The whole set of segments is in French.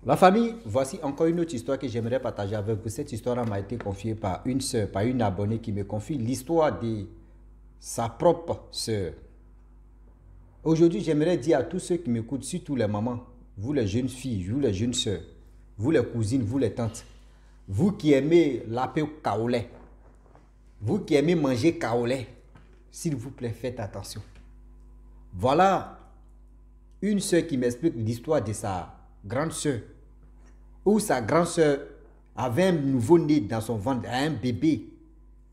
La famille, voici encore une autre histoire que j'aimerais partager avec vous. Cette histoire m'a été confiée par une sœur, par une abonnée qui me confie l'histoire de sa propre sœur. Aujourd'hui, j'aimerais dire à tous ceux qui m'écoutent, surtout les mamans, vous les jeunes filles, vous les jeunes sœurs, vous les cousines, vous les tantes, vous qui aimez laper au kaolé, vous qui aimez manger kaolé, s'il vous plaît, faites attention. Voilà une sœur qui m'explique l'histoire de sa grande sœur, où sa grande sœur avait un nouveau-né dans son ventre, un bébé,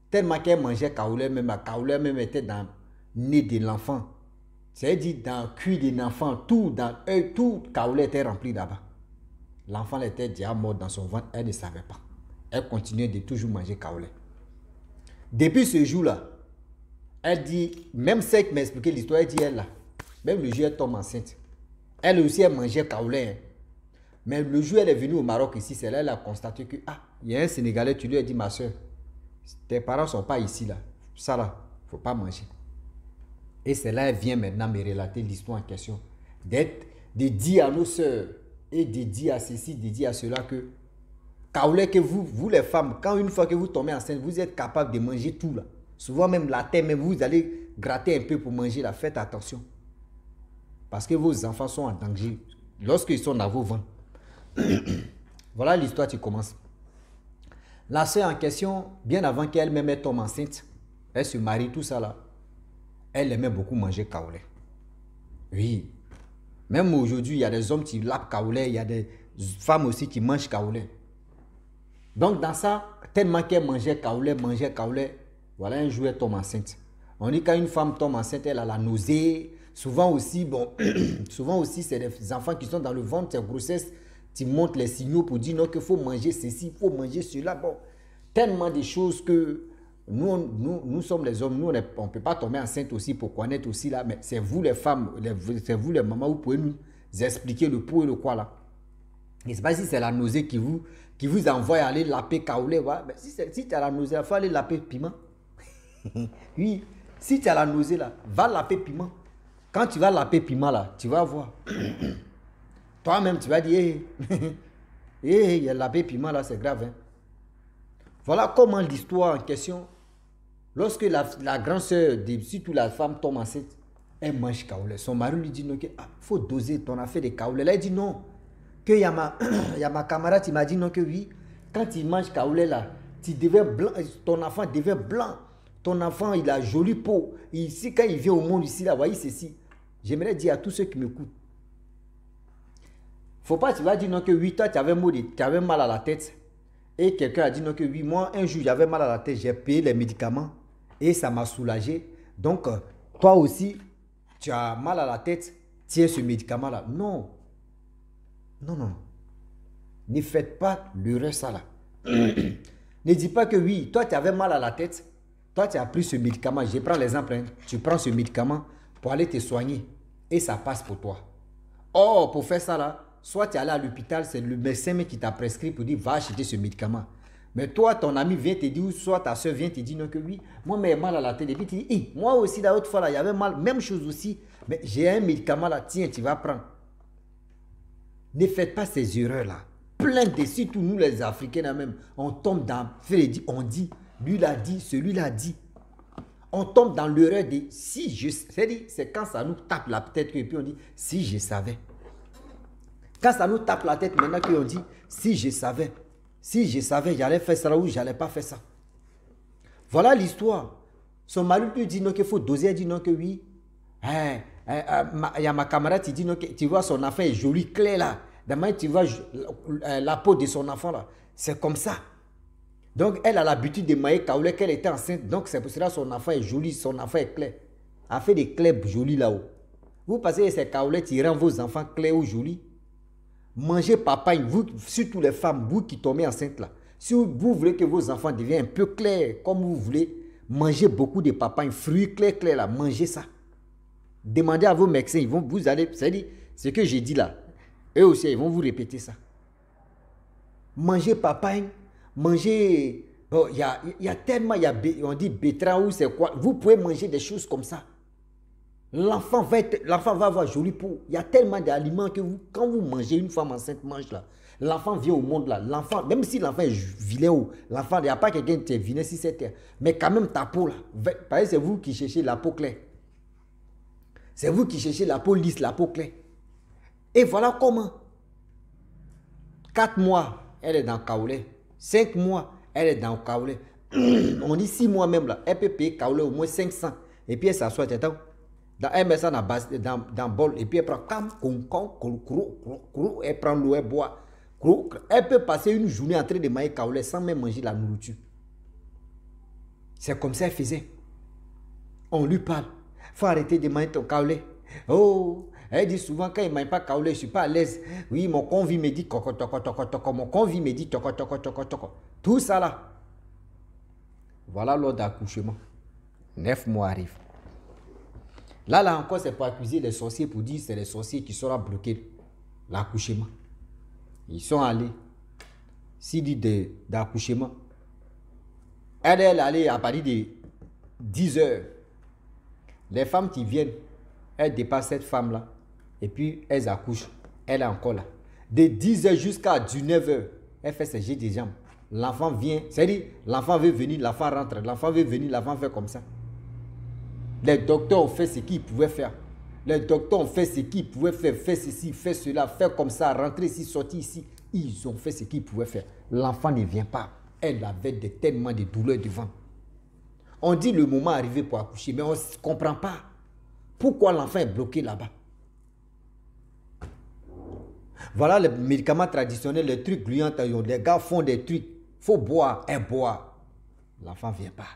tellement qu'elle mangeait kaolé même était dans le nez de l'enfant. C'est-à-dire dans le cuir de l'enfant, tout kaolé était rempli là-bas. L'enfant était déjà mort dans son ventre, elle ne savait pas. Elle continuait de toujours manger kaolé. Depuis ce jour-là, elle dit, même celle qui m'a expliqué l'histoire, elle dit, elle là, même le jour elle tombe enceinte, elle aussi elle mangeait kaolé. Hein. Mais le jour elle est venue au Maroc ici, c'est là elle a constaté que, il y a un Sénégalais, tu lui as dit, ma soeur, tes parents ne sont pas ici là, ça là, il ne faut pas manger. Et c'est là elle vient maintenant me relater l'histoire en question. De dire à nos soeurs et de dire à ceci, de dire à cela que kaolé que vous les femmes, quand une fois que vous tombez enceinte, vous êtes capable de manger tout là. Souvent même la terre, même vous allez gratter un peu pour manger là. Faites attention. Parce que vos enfants sont en danger lorsqu'ils sont dans vos ventres. Voilà l'histoire qui commence. La sœur en question, bien avant qu'elle-même tombe enceinte, elle se marie, tout ça là. Elle aimait beaucoup manger kaolé. Oui. Même aujourd'hui, il y a des hommes qui lapent kaolé, il y a des femmes aussi qui mangent kaolé. Donc dans ça, tellement qu'elle mangeait kaolé, voilà un jour elle tombe enceinte. On dit quand une femme tombe enceinte, elle a la nausée. Souvent aussi, c'est des enfants qui sont dans le ventre, c'est grossesse, qui montrent les signaux pour dire non qu'il faut manger ceci, il faut manger cela. Bon, tellement de choses que nous sommes les hommes, nous on ne peut pas tomber enceinte aussi pour connaître aussi là, mais c'est vous les femmes, c'est vous les mamans, vous pouvez nous expliquer le pour et le quoi là. Je ne sais pas si c'est la nausée qui vous envoie aller laper kaolé. Ouais. Si tu as la nausée, il faut aller laper piment. Oui, si tu as la nausée là, va laper piment. Quand tu vas laper piment là, tu vas voir. Toi-même, tu vas dire, il y a laper piment là, c'est grave. Hein? Voilà comment l'histoire en question, lorsque la grande soeur, surtout la femme tombe enceinte, elle mange kaolé. Son mari lui dit, non, faut doser ton affaire de kaolé. Là, il dit non. Il y a ma camarade qui m'a dit non que oui, quand il mange kaolé là, blanc, ton enfant devient blanc. Ton enfant, il a jolie peau. Ici, quand il vient au monde ici, là, voyez ceci. J'aimerais dire à tous ceux qui m'écoutent. Faut pas, tu vas dire non que oui, toi, tu avais mal à la tête. Et quelqu'un a dit non que oui, moi, un jour, j'avais mal à la tête, j'ai payé les médicaments et ça m'a soulagé. Donc, toi aussi, tu as mal à la tête, tiens ce médicament-là. Non. Non. Ne faites pas l'erreur ça là. Ne dis pas que oui, toi tu avais mal à la tête, toi tu as pris ce médicament, je prends l'exemple, hein, tu prends ce médicament pour aller te soigner et ça passe pour toi. Or, pour faire ça là, soit tu es allé à l'hôpital, c'est le médecin qui t'a prescrit pour dire va acheter ce médicament. Mais toi, ton ami vient te dire, ou soit ta soeur vient te dire non que oui, moi j'ai mal à la tête. Et puis tu dis, moi aussi la autre fois là, il y avait mal, même chose aussi, mais j'ai un médicament là, tiens, tu vas prendre. Ne faites pas ces erreurs-là. Plein de, surtout nous les Africains même, on tombe dans, on dit, lui l'a dit, celui l'a dit. On tombe dans l'erreur de si je, c'est quand ça nous tape la tête et puis on dit si je savais. Quand ça nous tape la tête maintenant qu'on dit si je savais, j'allais faire ça ou j'allais pas faire ça. Voilà l'histoire. Son mari lui dit non qu'il faut doser, elle dit non que oui. Il y a ma camarade qui dit non, tu vois son enfant est joli, clair là. Demain tu vois la peau de son enfant là. C'est comme ça. Donc elle a l'habitude de manger kaolé qu'elle était enceinte. Donc c'est pour cela que son enfant est joli, son enfant est clair. Elle fait des clairs jolis là-haut. Vous passez ces kaolé qui rendent vos enfants clairs ou jolis. Mangez papaye, vous, surtout les femmes, vous qui tombez enceinte là. Si vous voulez que vos enfants deviennent un peu clairs comme vous voulez, mangez beaucoup de papaye, fruits clairs là, mangez ça. Demandez à vos médecins, vous allez, c'est-à-dire, ce que j'ai dit là, eux aussi, ils vont vous répéter ça. Mangez papaye, mangez, il y a tellement, on dit betterave ou c'est quoi, vous pouvez manger des choses comme ça. L'enfant va avoir jolie peau. Il y a tellement d'aliments que quand vous mangez, une femme enceinte mange là, l'enfant vient au monde là. L'enfant, même si l'enfant est vilain ou l'enfant, il n'y a pas quelqu'un qui est vilain si c'est terre. Mais quand même ta peau là, par exemple, c'est vous qui cherchez la peau claire. C'est vous qui cherchez la peau lisse, la peau claire. Et voilà comment. 4 mois, elle est dans Kaolé. 5 mois, elle est dans Kaolé. On dit 6 mois même là, elle peut payer Kaolé au moins 500. Et puis elle s'assoit, elle met ça dans bol. Et puis elle prend elle prend l'eau, elle boit. Elle peut passer une journée en train de manger Kaolé sans même manger la nourriture. C'est comme ça elle faisait. On lui parle. Il faut arrêter de manger ton Kaolé. Oh, elle dit souvent quand il ne mange pas Kaolé, je ne suis pas à l'aise. Oui, mon convie me dit mon convie me dit tout ça là. Voilà l'ordre d'accouchement. 9 mois arrivent. Là encore, c'est pour accuser les sorciers, pour dire que c'est les sorciers qui seront bloqués l'accouchement. Ils sont allés. S'il dit d'accouchement, elle est allée à partir de 10 heures. Les femmes qui viennent, elles dépassent cette femme-là. Et puis, elles accouchent. Elle est encore là. De 10 heures jusqu'à 19 heures, elle fait ses jets de jambes. L'enfant vient. C'est-à-dire, l'enfant veut venir, l'enfant rentre. L'enfant veut venir, l'enfant fait comme ça. Les docteurs ont fait ce qu'ils pouvaient faire. Les docteurs ont fait ce qu'ils pouvaient faire. Faire ceci, faire cela, faire comme ça, rentrer ici, sortir ici. Ils ont fait ce qu'ils pouvaient faire. L'enfant ne vient pas. Elle avait tellement de douleurs devant. On dit le moment arrivé pour accoucher, mais on ne comprend pas pourquoi l'enfant est bloqué là-bas. Voilà les médicaments traditionnels, les trucs gluants. Les gars font des trucs. Il faut boire, elle boit. L'enfant ne vient pas.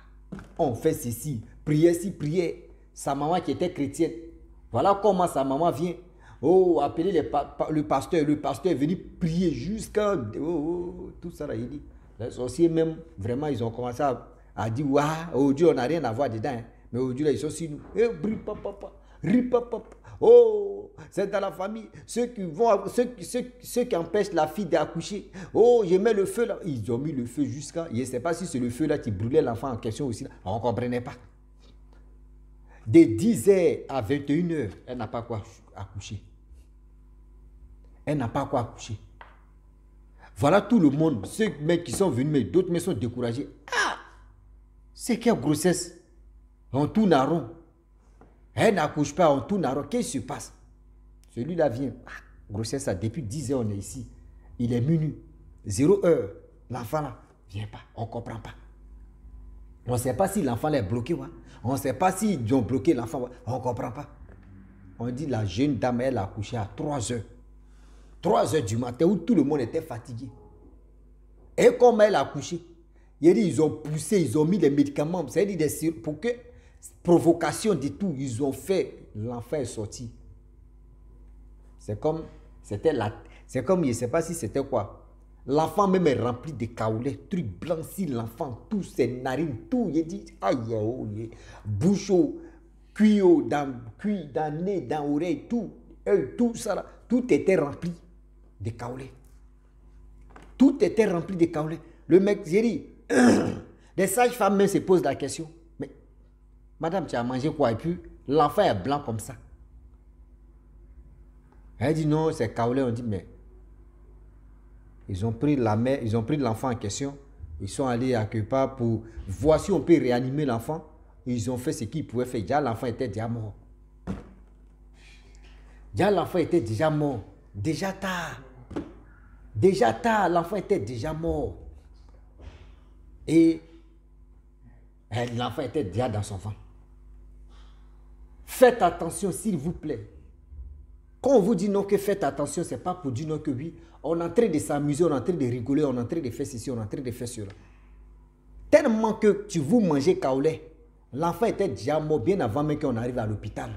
On fait ceci, prière si prière. Sa maman qui était chrétienne. Voilà comment sa maman vient. Oh, appeler le pasteur. Le pasteur est venu prier jusqu'à... tout ça là, il dit. Les sorciers même, vraiment, ils ont commencé à dire, oh Dieu, on n'a rien à voir dedans. Hein. Mais aujourd'hui, là, ils sont sur nous. Oh, c'est dans la famille. Ceux qui empêchent la fille d'accoucher. Oh, je mets le feu là. Ils ont mis le feu jusqu'à... Je ne sais pas si c'est le feu là qui brûlait l'enfant en question aussi. Là. On ne comprenait pas. De 10h à 21h, elle n'a pas quoi accoucher. Elle n'a pas quoi accoucher. Voilà tout le monde. Ceux mecs qui sont venus, mais d'autres mecs sont découragés. Ah! C'est quelle grossesse? On tourne à rond. Elle n'accouche pas, on tourne à rond. Qu'est-ce qui se passe? Celui-là vient. Ah, grossesse, ça, depuis 10 heures, on est ici. Il est minuit. 0 heure. L'enfant là, vient pas. On ne comprend pas. On ne sait pas si l'enfant est bloqué. Ouais. On ne sait pas s'ils ont bloqué l'enfant. Ouais. On ne comprend pas. On dit la jeune dame, elle a accouché à 3 heures. 3 heures du matin où tout le monde était fatigué. Et comme elle a accouché, ils ont poussé, ils ont mis des médicaments. C'est-à-dire pour que provocation de tout, ils ont fait, l'enfant est sorti. C'est comme, je ne sais pas si c'était quoi. L'enfant même est rempli de kaolé, truc blanc si l'enfant, tous ses narines, tout, il dit, aïe, bouche, cuir dans nez, dans oreille, tout ça, là, tout était rempli de kaolé. Tout était rempli de kaolé. Le mec, j'ai dit, les sages-femmes même se posent la question, mais madame, tu as mangé quoi? Et puis, l'enfant est blanc comme ça. Elle dit non, c'est kaolé. On dit, mais ils ont pris la mère, ils ont pris l'enfant en question. Ils sont allés à quelque part pour voir si on peut réanimer l'enfant. Ils ont fait ce qu'ils pouvaient faire. Déjà, l'enfant était déjà mort. Déjà, l'enfant était déjà mort. Déjà tard. Déjà tard, l'enfant était déjà mort. Et l'enfant était déjà dans son ventre. Faites attention, s'il vous plaît. Quand on vous dit non, que faites attention, ce n'est pas pour dire non que oui. On est en train de s'amuser, on est en train de rigoler, on est en train de faire ceci, on est en train de faire cela. Tellement que tu vous mangez kaolé, l'enfant était déjà mort bien avant même qu'on arrive à l'hôpital.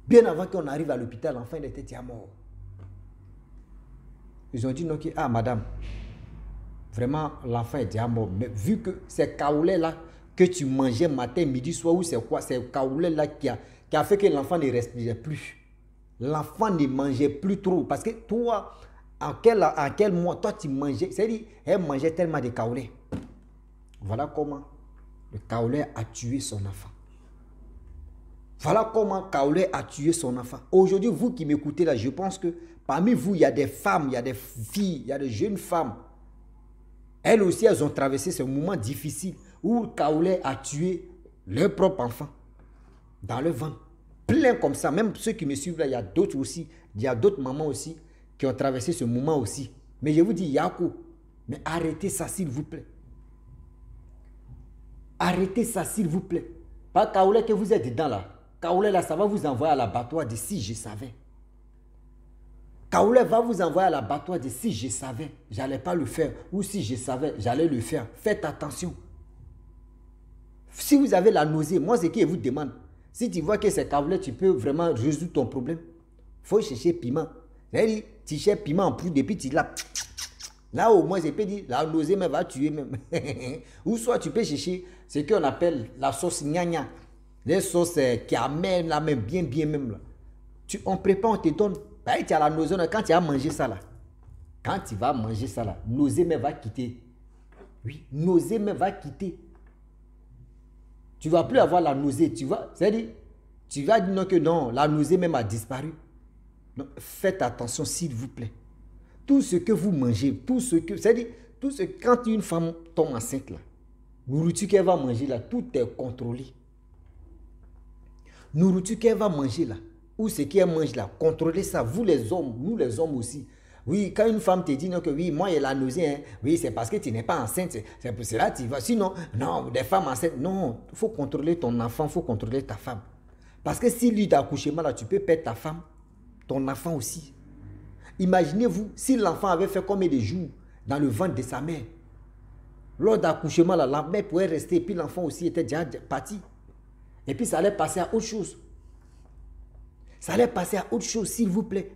Bien avant qu'on arrive à l'hôpital, l'enfant était déjà mort. Ils ont dit non, madame, vraiment l'enfant est déjà mort. Mais vu que c'est kaolé là que tu mangeais matin, midi, soir, ou c'est quoi? C'est kaolé là qui a fait que l'enfant ne respirait plus. L'enfant ne mangeait plus trop. Parce que toi, en quel mois, toi tu mangeais, c'est-à-dire, elle mangeait tellement de kaolé. Voilà comment le kaolé a tué son enfant. Voilà comment Kaolé a tué son enfant. Aujourd'hui, vous qui m'écoutez là, je pense que parmi vous, il y a des femmes, il y a des filles, il y a des jeunes femmes. Elles aussi, elles ont traversé ce moment difficile où Kaolé a tué leur propre enfant dans le ventre. Plein comme ça. Même ceux qui me suivent là, il y a d'autres aussi. Il y a d'autres mamans aussi qui ont traversé ce moment aussi. Mais je vous dis, Yakou, mais arrêtez ça s'il vous plaît. Arrêtez ça s'il vous plaît. Pas Kaolé que vous êtes dedans là. Kaolé là, ça va vous envoyer à l'abattoir de si je savais. Kaolé va vous envoyer à l'abattoir de si je savais, j'allais pas le faire. Ou si je savais, j'allais le faire. Faites attention. Si vous avez la nausée, moi ce que je vous demande, si tu vois que c'est Kaolé, tu peux vraiment résoudre ton problème. Il faut chercher piment. C'est-à-dire, tu cherches piment en plus depuis tu l'as. Là au moins je peux dire, la nausée me va tuer même. Ou soit tu peux chercher ce qu'on appelle la sauce gnagna. Les sauces qui amènent là même bien même là. On prépare, on te donne. Bah, tu as la nausée, quand tu as mangé ça là. Quand tu vas manger ça là, nausée me va quitter. Oui, nausée me va quitter. Tu ne vas plus avoir la nausée, tu vois. C'est-à-dire, tu vas dire non que non, la nausée même a disparu. Donc, faites attention s'il vous plaît. Tout ce que vous mangez, tout ce que, c'est-à-dire, quand une femme tombe enceinte là, nourriture qu'elle va manger là, tout est contrôlé. Nourriture qu'elle va manger là, ou ce qu'elle mange là, contrôlez ça. Vous les hommes, nous les hommes aussi. Oui, quand une femme te dit non, que oui, moi, il y a la nausée, hein, oui, c'est parce que tu n'es pas enceinte. C'est pour cela que tu vas. Sinon, non, des femmes enceintes, non, il faut contrôler ton enfant, il faut contrôler ta femme. Parce que si lui d'accouchement là, tu peux perdre ta femme, ton enfant aussi. Imaginez-vous, si l'enfant avait fait combien de jours dans le ventre de sa mère. Lors d'accouchement là, la mère pouvait rester, et puis l'enfant aussi était déjà parti. Et puis ça allait passer à autre chose. Ça allait passer à autre chose, s'il vous plaît.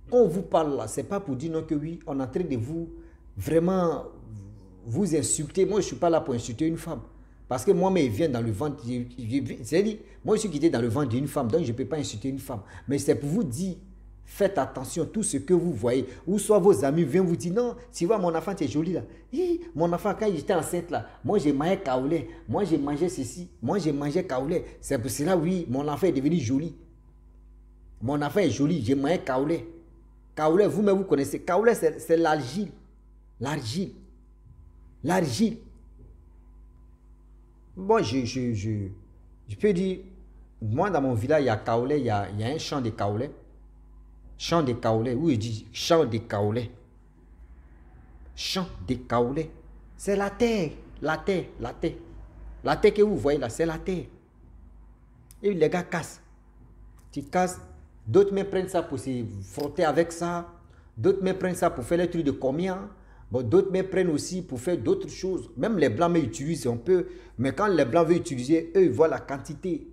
Quand on vous parle là, ce n'est pas pour dire non que oui, on est en train de vous vraiment vous insulter. Moi, je ne suis pas là pour insulter une femme. Parce que moi-même, il vient dans le ventre. C'est-à-dire, moi, je suis quitté dans le ventre d'une femme, donc je ne peux pas insulter une femme. Mais c'est pour vous dire, faites attention à tout ce que vous voyez. Ou soit vos amis viennent vous dire, non, tu vois, mon enfant, tu es joli là. Hi, mon enfant, quand j'étais enceinte là, moi, j'ai mangé Kaolé. Moi, j'ai mangé ceci. Moi, j'ai mangé Kaolé. C'est pour cela, oui, mon enfant est devenu joli. Mon enfant est joli, j'ai mangé Kaolé. Kaolé, vous-même, vous connaissez. Kaolé, c'est l'argile. L'argile. L'argile. Bon, je peux dire, moi, dans mon village, il y a Kaolé, il y a un champ de Kaolé. Champ de Kaolé, oui, je dis champ de Kaolé. Champ de Kaolé. C'est la terre. La terre, la terre. La terre que vous voyez là, c'est la terre. Et les gars cassent. Tu casses. D'autres me prennent ça pour se frotter avec ça. D'autres me prennent ça pour faire les trucs de combien. Bon, d'autres me prennent aussi pour faire d'autres choses. Même les blancs m'utilisent un peu. Mais quand les blancs veulent utiliser, eux, ils voient la quantité.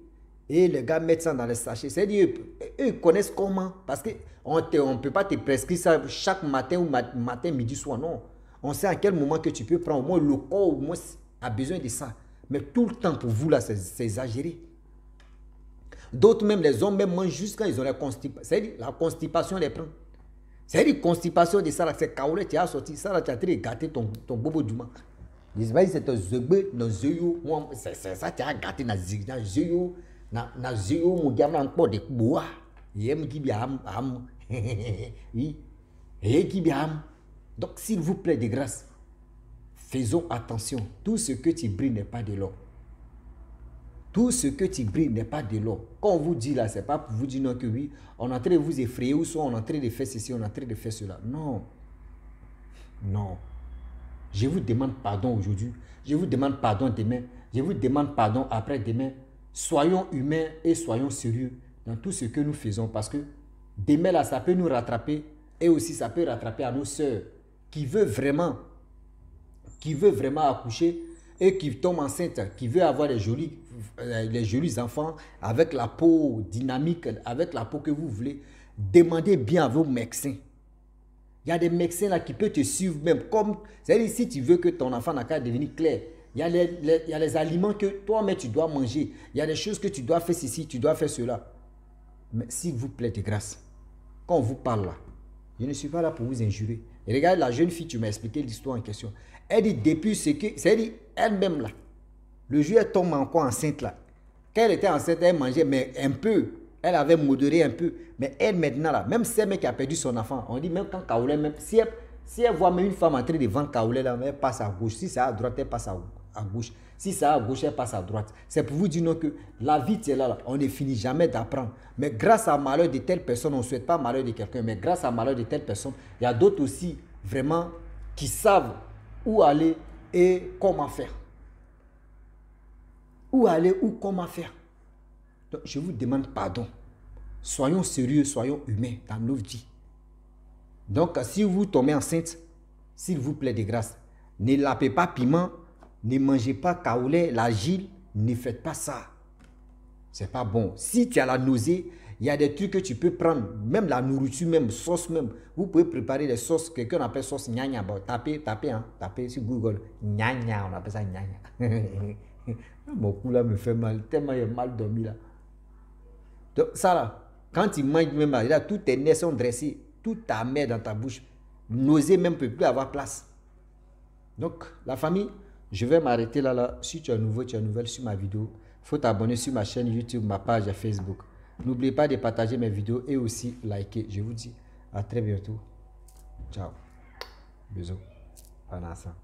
Et les gars mettent ça dans les sachets. C'est-à-dire, eux, ils connaissent comment. Parce qu'on ne peut pas te prescrire ça chaque matin ou matin, midi, soir. Non. On sait à quel moment que tu peux prendre. Au moins, le corps au moins, a besoin de ça. Mais tout le temps, pour vous, là, c'est exagéré. D'autres même, les hommes même mangent juste quand ils ont la constipation. C'est-à-dire, la constipation les prend. C'est-à-dire, constipation de ça, c'est Kaolé, tu as sorti ça, là, tu as très gâté ton bobo du man. Ils disent, c'est un zebe, dans zéyo, c'est ça, tu as gâté dans zéyo, dans zéyo, mon gars, encore des bois. Il aime qui bien, oui, et qui bien. Donc, s'il vous plaît, de grâce, faisons attention. Tout ce que tu brilles n'est pas de l'or. Tout ce que tu brilles n'est pas de l'or. Quand on vous dit là, ce n'est pas pour vous dire non que oui, on est en train de vous effrayer ou soit on est en train de faire ceci, on est en train de faire cela. Non. Non. Je vous demande pardon aujourd'hui. Je vous demande pardon demain. Je vous demande pardon après-demain. Soyons humains et soyons sérieux dans tout ce que nous faisons parce que demain là, ça peut nous rattraper et aussi ça peut rattraper à nos sœurs qui veulent vraiment accoucher et qui tombent enceintes, qui veulent avoir les jolis enfants avec la peau dynamique, avec la peau que vous voulez. Demandez bien à vos médecins. Il y a des médecins là qui peuvent te suivre même comme, c'est-à-dire si tu veux que ton enfant n'a qu'à devenir clair, il y a les aliments que toi-même tu dois manger. Il y a des choses que tu dois faire ceci, tu dois faire cela. Mais s'il vous plaît de grâce, quand on vous parle là, je ne suis pas là pour vous injurer. Et regarde la jeune fille, tu m'as expliqué l'histoire en question. Elle dit depuis ce que, c'est-à-dire elle-même là, le jour elle tombe encore enceinte là, Quand elle était enceinte, elle mangeait, mais un peu. Elle avait modéré un peu. Mais elle, maintenant, là, même si elle qui a perdu son enfant, on dit même quand Kaoulé, même si elle voit même une femme en train de vendre Kaoulé, là, elle passe à gauche. Si c'est à droite, elle passe à gauche. Si c'est à gauche, elle passe à droite. C'est pour vous dire non, que la vie, c'est là, on ne finit jamais d'apprendre. Mais grâce à malheur de telle personne, on ne souhaite pas malheur de quelqu'un, mais grâce à malheur de telle personne, il y a d'autres aussi, vraiment, qui savent où aller et comment faire. Où aller ou comment faire. Donc, je vous demande pardon. Soyons sérieux, soyons humains dans nos vies. Donc, si vous tombez enceinte, s'il vous plaît de grâce, ne lapez pas piment, ne mangez pas kaolé, l'argile, ne faites pas ça. C'est pas bon. Si tu as la nausée, il y a des trucs que tu peux prendre, même la nourriture, même sauce même. Vous pouvez préparer des sauces, quelqu'un appelle sauce gnagna. Bon, tapez sur Google. Gnagna, on appelle ça gnagna. Mon cou là me fait mal, tellement il a mal dormi là. Donc ça là, quand il mange même là, tous tes nerfs sont dressés, toute ta mère dans ta bouche, nausée même ne peut plus avoir place. Donc la famille, je vais m'arrêter là. Si tu es nouveau, tu es nouvelle sur ma vidéo, il faut t'abonner sur ma chaîne YouTube, ma page Facebook. N'oubliez pas de partager mes vidéos et aussi liker. Je vous dis à très bientôt. Ciao. Bisous. Panassa.